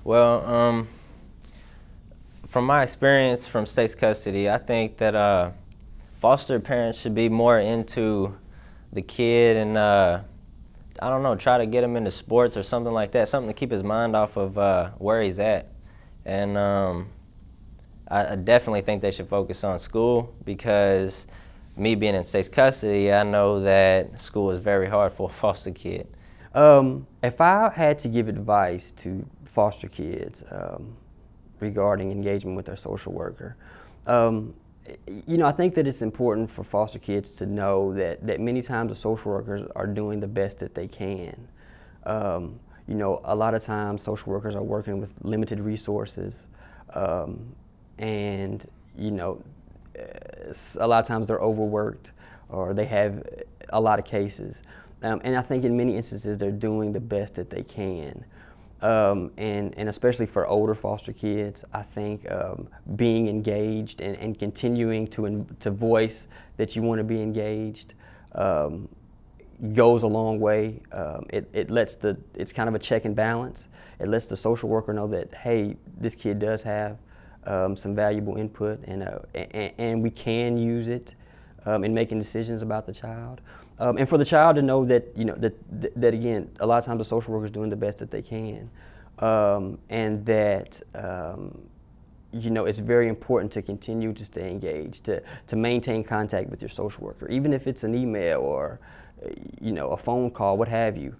Well, from my experience from state's custody, I think that foster parents should be more into the kid and I don't know, try to get him into sports or something like that, something to keep his mind off of where he's at. And I definitely think they should focus on school because me being in state's custody, I know that school is very hard for a foster kid. If I had to give advice to foster kids regarding engagement with their social worker, I think that it's important for foster kids to know that many times the social workers are doing the best that they can. A lot of times social workers are working with limited resources, and a lot of times they're overworked or they have a lot of cases. And I think in many instances they're doing the best that they can. And especially for older foster kids, I think being engaged and continuing to voice that you want to be engaged goes a long way. It's kind of a check and balance. It lets the social worker know that, hey, this kid does have some valuable input and we can use it in making decisions about the child. And for the child to know that, that again, a lot of times the social worker is doing the best that they can. And that, it's very important to continue to stay engaged, to maintain contact with your social worker, even if it's an email or, a phone call, what have you.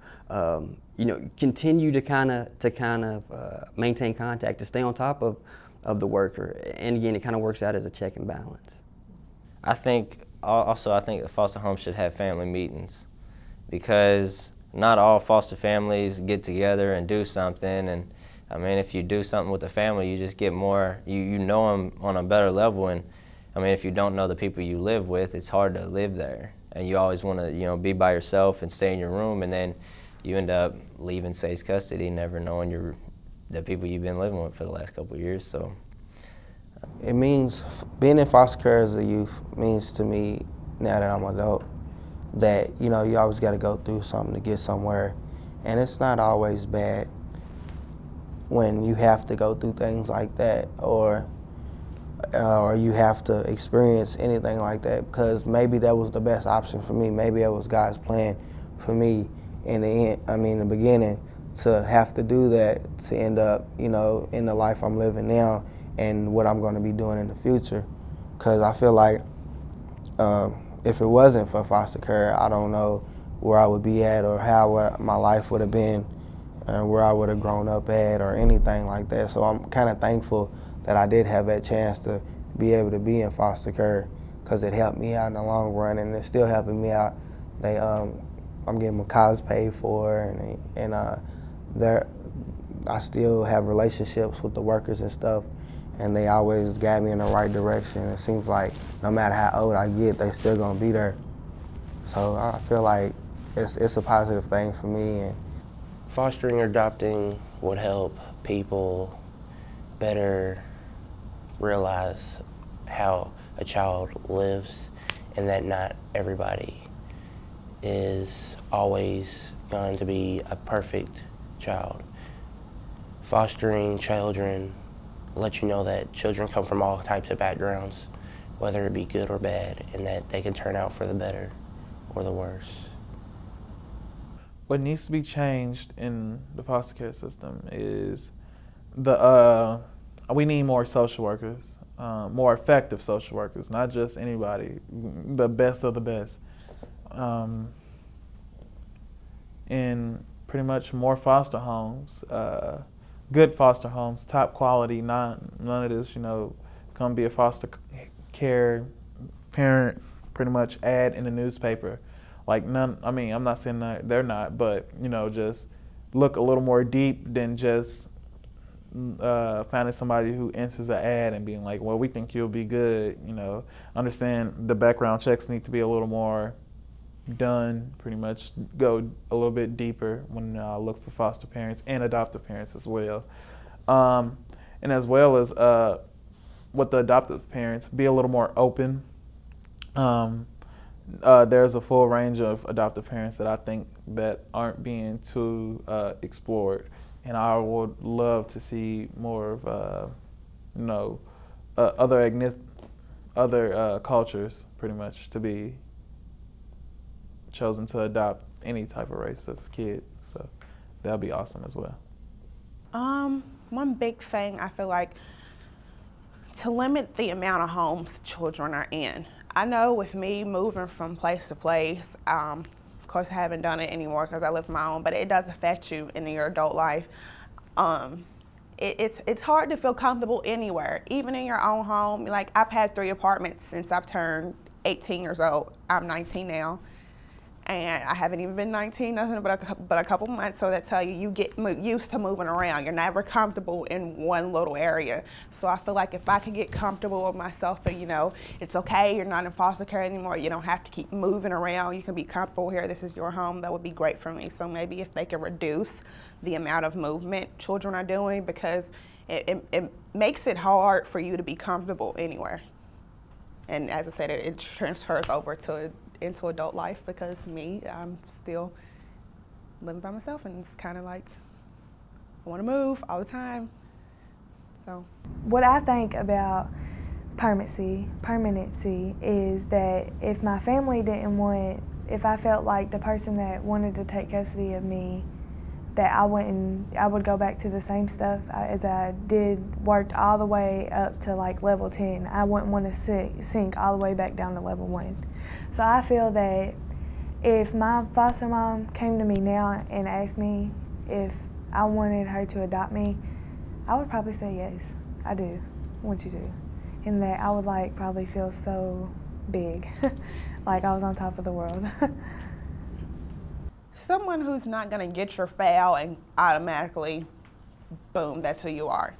Continue to kind of maintain contact, to stay on top of the worker. And again, it kind of works out as a check and balance. I think the foster homes should have family meetings because not all foster families get together and do something. And I mean, if you do something with the family, you just get more, you know them on a better level. And I mean, if you don't know the people you live with, it's hard to live there. And you always want to, be by yourself and stay in your room, and then you end up leaving state's custody, never knowing the people you've been living with for the last couple of years. So. It means, being in foster care as a youth means to me, now that I'm an adult, that, you always got to go through something to get somewhere. And it's not always bad when you have to go through things like that or you have to experience anything like that, because maybe that was the best option for me. Maybe that was God's plan for me in the beginning, to have to do that, to end up, in the life I'm living now and what I'm going to be doing in the future. Because I feel like if it wasn't for foster care, I don't know where I would be at or how my life would have been, where I would have grown up at or anything like that. So I'm kind of thankful that I did have that chance to be able to be in foster care, because it helped me out in the long run, and it's still helping me out. I'm getting my college paid for, and I still have relationships with the workers and stuff, and they always guide me in the right direction. It seems like no matter how old I get, they're still gonna be there. So I feel like it's a positive thing for me. And fostering or adopting would help people better realize how a child lives, and that not everybody is always going to be a perfect child. Fostering children let you know that children come from all types of backgrounds, whether it be good or bad, and that they can turn out for the better or the worse. What needs to be changed in the foster care system is we need more social workers, more effective social workers, not just anybody, the best of the best. And pretty much more foster homes, good foster homes, top quality, none of this, come be a foster care parent, pretty much ad in the newspaper. Like none, I'm not saying that they're not, but, just look a little more deep than just finding somebody who answers an ad and being like, well, we think you'll be good, Understand the background checks need to be a little more done, pretty much go a little bit deeper when look for foster parents and adoptive parents as well. And as well as with the adoptive parents, be a little more open. There's a full range of adoptive parents that I think that aren't being too explored and I would love to see more of, you know, other cultures, pretty much, to be chosen to adopt any type of race of kid. So that'll be awesome as well. One big thing I feel like, to limit the amount of homes children are in. I know with me moving from place to place, of course I haven't done it anymore because I live my own, but it does affect you in your adult life. It's hard to feel comfortable anywhere, even in your own home. Like, I've had 3 apartments since I've turned 18 years old. I'm 19 now. And I haven't even been 19, nothing but a couple months, so that tell you, you get used to moving around. You're never comfortable in one little area. So I feel like if I could get comfortable with myself and, you know, it's okay, you're not in foster care anymore, you don't have to keep moving around, you can be comfortable here, this is your home, that would be great for me. So maybe if they could reduce the amount of movement children are doing, because it makes it hard for you to be comfortable anywhere. And as I said, it transfers over into adult life, because I'm still living by myself, and it's kind of like I want to move all the time. So what I think about permanency is that if my family didn't want, if I felt like the person that wanted to take custody of me, that I would go back to the same stuff as I did, worked all the way up to like level 10. I wouldn't want to sink all the way back down to level 1. So I feel that if my foster mom came to me now and asked me if I wanted her to adopt me, I would probably say yes, I do, I want you to. And that I would like probably feel so big, like I was on top of the world. Someone who's not going to get your file and automatically, boom, that's who you are.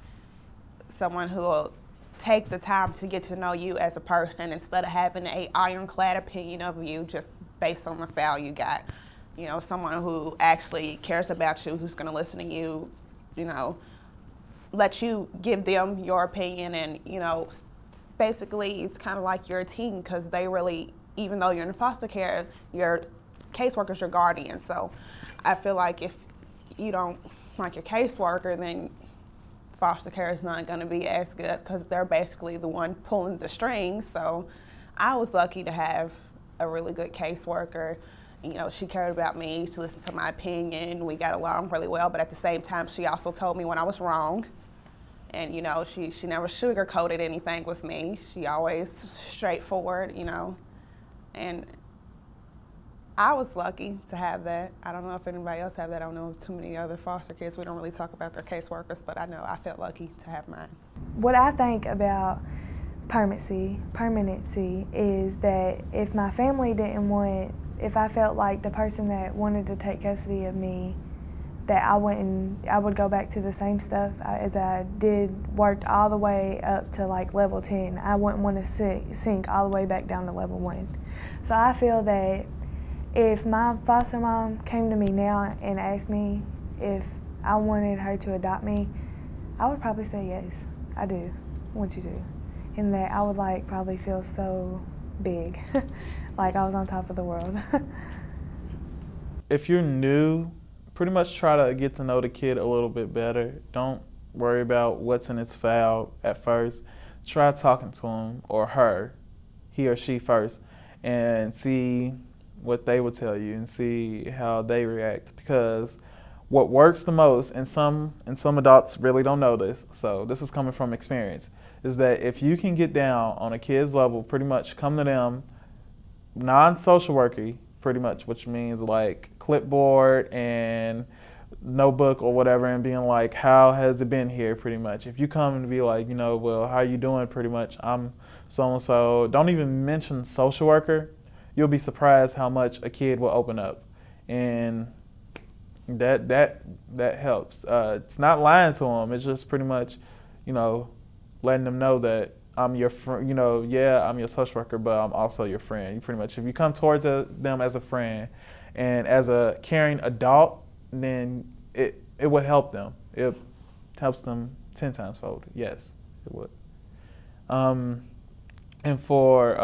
Someone who will take the time to get to know you as a person instead of having an ironclad opinion of you just based on the file you got. You know, someone who actually cares about you, who's going to listen to you, you know, let you give them your opinion, and, you know, basically it's kind of like you're a team, because they really, even though you're in foster care, your caseworker's your guardian. So I feel like if you don't like your caseworker, then foster care is not going to be as good, because they're basically the one pulling the strings. So I was lucky to have a really good caseworker. You know, she cared about me, she listened to my opinion, we got along really well, but at the same time she also told me when I was wrong. And, you know, she never sugarcoated anything with me. She always straightforward, you know. And I was lucky to have that. I don't know if anybody else have that. I don't know too many other foster kids. We don't really talk about their caseworkers, but I know I felt lucky to have mine. What I think about permanency is that if my family didn't want, if I felt like the person that wanted to take custody of me, that I would go back to the same stuff as I did, worked all the way up to like level 10. I wouldn't want to sink all the way back down to level 1. So I feel that if my foster mom came to me now and asked me if I wanted her to adopt me, I would probably say yes, I do, I want you to. And that I would like probably feel so big, like I was on top of the world. If you're new, pretty much try to get to know the kid a little bit better. Don't worry about what's in his file at first. Try talking to him or her, he or she first, and see what they will tell you and see how they react. Because what works the most, and some adults really don't know this, so this is coming from experience, is that if you can get down on a kid's level, pretty much come to them non-social worky, pretty much, which means like clipboard and notebook or whatever, and being like, how has it been here, pretty much. If you come and be like, you know, well, how are you doing, pretty much, I'm so-and-so, don't even mention social worker, you'll be surprised how much a kid will open up. And that helps. It's not lying to them, it's just pretty much, you know, letting them know that I'm your friend, you know, yeah, I'm your social worker, but I'm also your friend. You pretty much, if you come towards them as a friend and as a caring adult, then it would help them. It helps them 10 times fold. Yes, it would. And for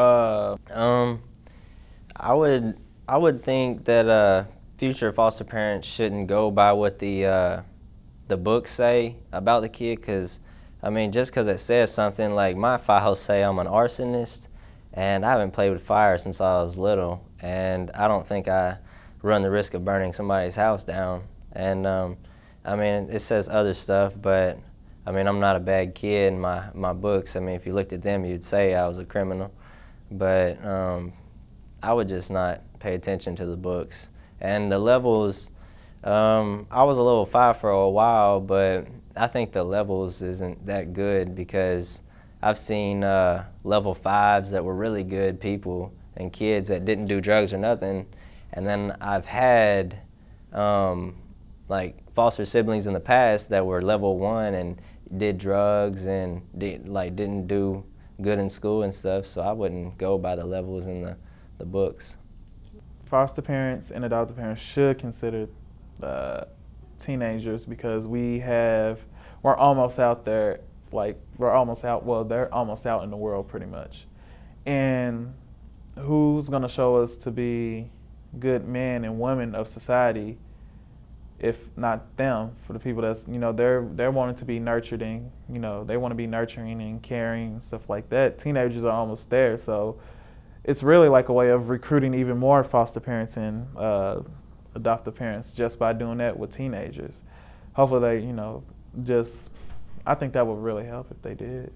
I would think that future foster parents shouldn't go by what the the books say about the kid, because I mean, just because it says something, like my files say I'm an arsonist, and I haven't played with fire since I was little, and I don't think I run the risk of burning somebody's house down. And I mean, it says other stuff, but I mean, I'm not a bad kid in my books. I mean, if you looked at them, you'd say I was a criminal. But I would just not pay attention to the books. And the levels, I was a level 5 for a while, but I think the levels isn't that good, because I've seen level 5s that were really good people and kids that didn't do drugs or nothing. And then I've had like foster siblings in the past that were level 1 and did drugs and didn't do good in school and stuff, so I wouldn't go by the levels in the books. Foster parents and adoptive parents should consider teenagers, because we're almost out there, like they're almost out in the world pretty much. And who's gonna show us to be good men and women of society if not them? For the people that's, they're wanting to be nurtured, and they want to be nurturing and caring and stuff like that. Teenagers are almost there, so it's really like a way of recruiting even more foster parents and adoptive parents just by doing that with teenagers. Hopefully they, I think that would really help if they did.